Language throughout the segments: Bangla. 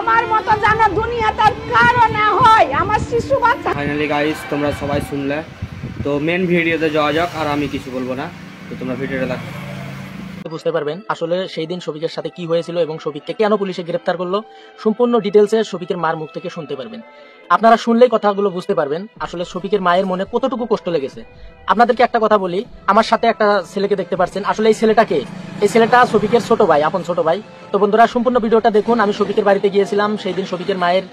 আমার মতো জানা দুনিয়াতে আর কারো না হয়। আমার শিশু বাচ্চা। ফাইনালি গাইস তোমরা সবাই শুনলে, তো মেন ভিডিওতে যাওয়া যাক। আর আমি কিছু বলবো না, তো তোমরা ভিডিওটা দেখো, বুঝতে পারবেন আসলে সেই দিন শফিকের সাথে কি হয়েছিল এবং শফিককে কেন পুলিশে গ্রেফতার করলো। সম্পূর্ণ ডিটেলসে শফিকের মার মুখ থেকে শুনতে পারবেন। আপনারা শুনলেই কথাগুলো বুঝতে পারবেন আসলে শফিকের মায়ের মনে কতটুকু কষ্ট লেগেছে। আপনাদেরকে একটা কথা বলি, আমার সাথে একটা ছেলেকে দেখতে পাচ্ছেন, আসলে এই ছেলেটাকে, এই ছেলেটা শফিকের ছোট ভাই, আপন ছোট ভাই। তো বন্ধুরা সম্পূর্ণ ভিডিওটা দেখুন। আমি শফিকের বাড়িতে গিয়েছিলাম, সেই দিন শফিকের মায়ের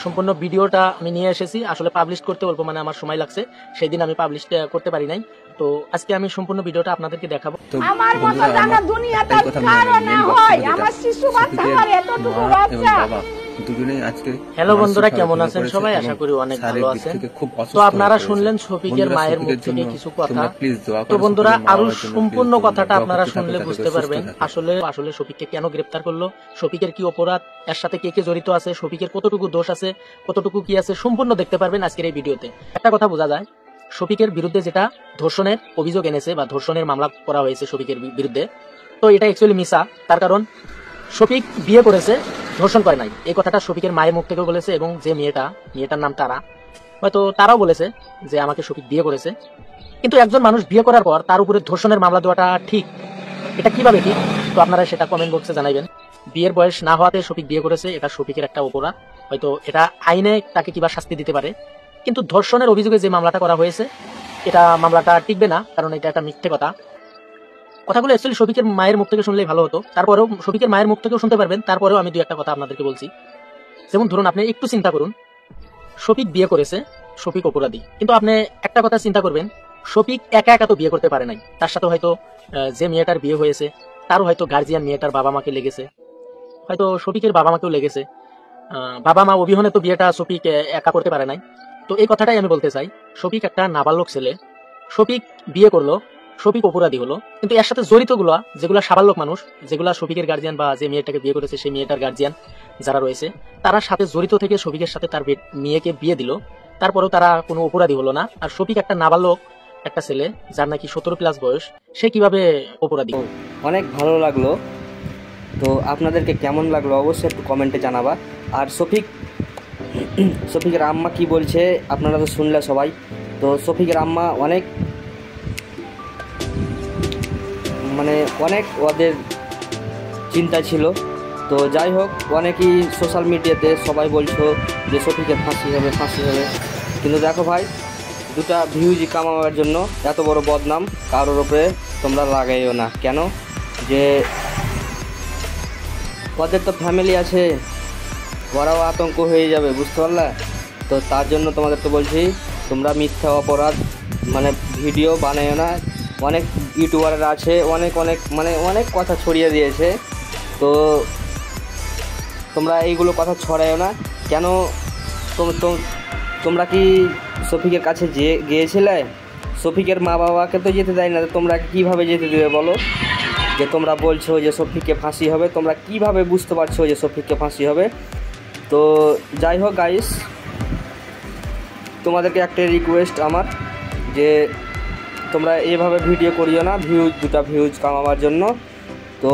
সম্পূর্ণ ভিডিওটা আমি নিয়ে এসেছি। আসলে পাবলিশ করতে অল্প মানে আমার সময় লাগছে, সেই দিন আমি পাবলিশ করতে পারি নাই। তো আজকে আমি সম্পূর্ণ ভিডিওটা আপনাদেরকে দেখাবো। আমার মতো জানা দুনিয়াতে আর কারো না হয়। আমার শিশু বাচ্চা আমার এতটুকু বাচ্চা। হ্যালো বন্ধুরা, কেমন আছেন সবাই? আশা করি অনেক ভালো আছেন। তো আপনারা শুনলেন শফিকের মায়ের মুখ থেকে কিছু কথা। তো বন্ধুরা আরো সম্পূর্ণ কথাটা আপনারা শুনলে বুঝতে পারবেন আসলে শফিককে কেন গ্রেফতার করলো, শফিকের কি অপরাধ, এর সাথে কে কে জড়িত আছে, শফিকের কতটুকু দোষ আছে, কতটুকু কি আছে, সম্পূর্ণ দেখতে পারবেন আজকের এই ভিডিওতে। একটা কথা বোঝা যায়, শফিকের বিরুদ্ধে যেটা ধর্ষণের অভিযোগ এনেছে বা ধর্ষণের মামলা করা হয়েছে শফিকের বিরুদ্ধে, তো এটা অ্যাকচুয়ালি মিছা। তার কারণ শফিক বিয়ে করেছে, ধর্ষণ করে নাই। এই কথাটা শফিকের মায়ের মুখ থেকে বলেছে এবং যে মেয়েটার নাম তারা, হয়তো তারাও বলেছে যে আমাকে শফিক বিয়ে করেছে। কিন্তু একজন মানুষ বিয়ে করার পর তার উপরে ধর্ষণের মামলা দেওয়াটা ঠিক, এটা কিভাবে ঠিক? তো আপনারা সেটা কমেন্ট বক্সে জানাবেন। বিয়ের বয়স না হওয়াতে শফিক বিয়ে করেছে, এটা শফিকের একটা অপরাধ। হয়তো এটা আইনে তাকে কিবা শাস্তি দিতে পারে, কিন্তু ধর্ষণের অভিযোগে যে মামলাটা করা হয়েছে এটা মামলাটা টিকবে না, কারণ এটা একটা মিথ্যে কথা। কথাগুলো অ্যাকচুয়ালি শফিকের মায়ের মুখ থেকে শুনলেই ভালো হতো। তারপরেও শফিকের মায়ের মুখ থেকেও শুনতে পারবেন, তারপরেও আমি দুই একটা কথা আপনাদেরকে বলছি। যেমন ধরুন, আপনি একটু চিন্তা করুন, শফিক বিয়ে করেছে, শফিক অপরাধী, কিন্তু আপনি একটা কথা চিন্তা করবেন, শফিক একা একা তো বিয়ে করতে পারে নাই। তার সাথে হয়তো যে মেয়েটার বিয়ে হয়েছে তারও হয়তো গার্জিয়ান মেয়েটার বাবা মাকে লেগেছে, হয়তো শফিকের বাবা মাকেও লেগেছে। বাবা মা অবিহনে তো বিয়েটা শফিক একা করতে পারে নাই। তো এই কথাটাই আমি বলতে চাই, শফিক একটা নাবালক ছেলে, শফিক বিয়ে করলো, শফিক অপরাধী হলো, কিন্তু এর সাথে জড়িত যেগুলা সাবালক মানুষ, যেগুলা শফিকের গার্জিয়ান বা যে মেয়েটাকে বিয়ে করেছে সেই মেয়েটার গার্জিয়ান যারা রয়েছে, তারা সাথে জড়িত থেকে শফিকের সাথে তার মেয়েকে বিয়ে দিল, তারপরেও তারা কোনো অপরাধী হলো না। আর শফিক একটা নাবালক একটা ছেলে, যার নাকি 17+ বয়স, সে কিভাবে অপরাধী? অনেক ভালো লাগলো। তো আপনাদেরকে কেমন লাগলো অবশ্যই একটু কমেন্টে জানাবা। আর শফিকের আম্মা কি বলছে আপনারা তো শুনলে সবাই। তো শফিকের আম্মা অনেক ওদের চিন্তা ছিল। তো যাই হোক, অনেকেই সোশ্যাল মিডিয়াতে সবাই বলছো যে শফিকের ফাঁসি হবে। কিন্তু দেখো ভাই, দুটা ভিউজ কামাবার জন্য এত বড় বদনাম কারোর ওপরে তোমরা লাগাইও না। কেন? যে ওদের তো ফ্যামিলি আছে, ওরাও আতঙ্ক হয়ে যাবে, বুঝতে পারলে? তো তার জন্য তোমাদেরকে বলছি, তোমরা মিথ্যা অপরাধ ভিডিও বানাইও না। অনেক ইউটিউবাররা আছে, অনেক কথা ছড়িয়ে দিয়েছে। তো তোমরা এইগুলো কথা ছড়াইও না। কেন? তোমরা কি শফিকের কাছে গিয়েছিলে? শফিকের মা বাবাকে তো যেতে দেয় না, তোমরা কিভাবে যেতে দেবে বলো? যে তোমরা বলছো যে শফিককে ফাঁসি হবে, তোমরা কিভাবে বুঝতে পারছো যে শফিককে ফাঁসি হবে? তো যাই হোক গাইস, তোমাদেরকে একটা রিকোয়েস্ট আমার, যে তোমরা এভাবে ভিডিও করিও না দুটা ভিউজ কামাবার জন্য। তো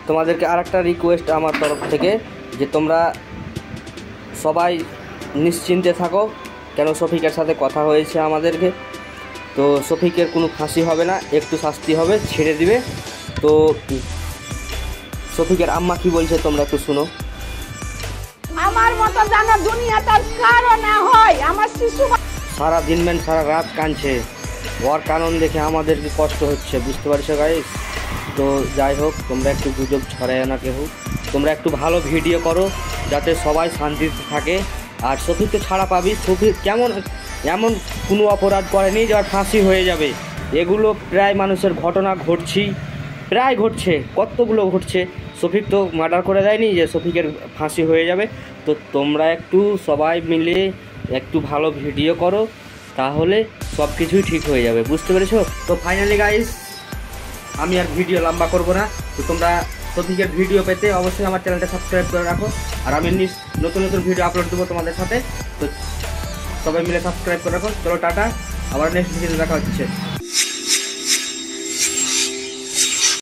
তোমাদেরকে আর একটা রিকোয়েস্ট আমার তরফ থেকে, যে তোমরা সবাই নিশ্চিন্তে থাকো। কেন? শফিকের সাথে কথা হয়েছে আমাদেরকে, তো শফিকের কোনো ফাঁসি হবে না, একটু শাস্তি হবে, ছেড়ে দিবে। তো শফিকের আম্মা কি বলছে তোমরা একটু শুনো। আমার মতো জানা দুনিয়াতে আর কারো না হয়। আমার শিশু সারা দিন সারা রাত কাঁদছে, ওর কারণ দেখে আমাদেরকে কষ্ট হচ্ছে, বুঝতে পারছো গাইস? তো যাই হোক, তোমরা একটু গুজব ছড়ায় না কেউ, তোমরা একটু ভালো ভিডিও করো যাতে সবাই শান্তিতে থাকে। আর শফিককে ছাড়া পাবি। শফিক এমন কোনো অপরাধ করেনি যে ফাঁসি হয়ে যাবে। এগুলো প্রায় মানুষের ঘটনা ঘটছে, কতগুলো ঘটছে। শফিক তো মার্ডার করে দেয়নি যে শফিকের ফাঁসি হয়ে যাবে। তো তোমরা একটু সবাই মিলে একটু ভালো ভিডিও করো, তাহলে সব কিছুই ঠিক হয়ে যাবে, বুঝতে পেরেছো? তো ফাইনালি গাইস, আমি আর ভিডিও লম্বা করব না। তো তোমরা শফিকের ভিডিও পেতে অবশ্যই আমার চ্যানেলটা সাবস্ক্রাইব করে রাখো। আর আমি নতুন ভিডিও আপলোড দেবো তোমাদের সাথে। তো সবাই মিলে সাবস্ক্রাইব করে রাখো। চলো টাটা, আবার নেক্সট ভিডিওতে দেখা হচ্ছে।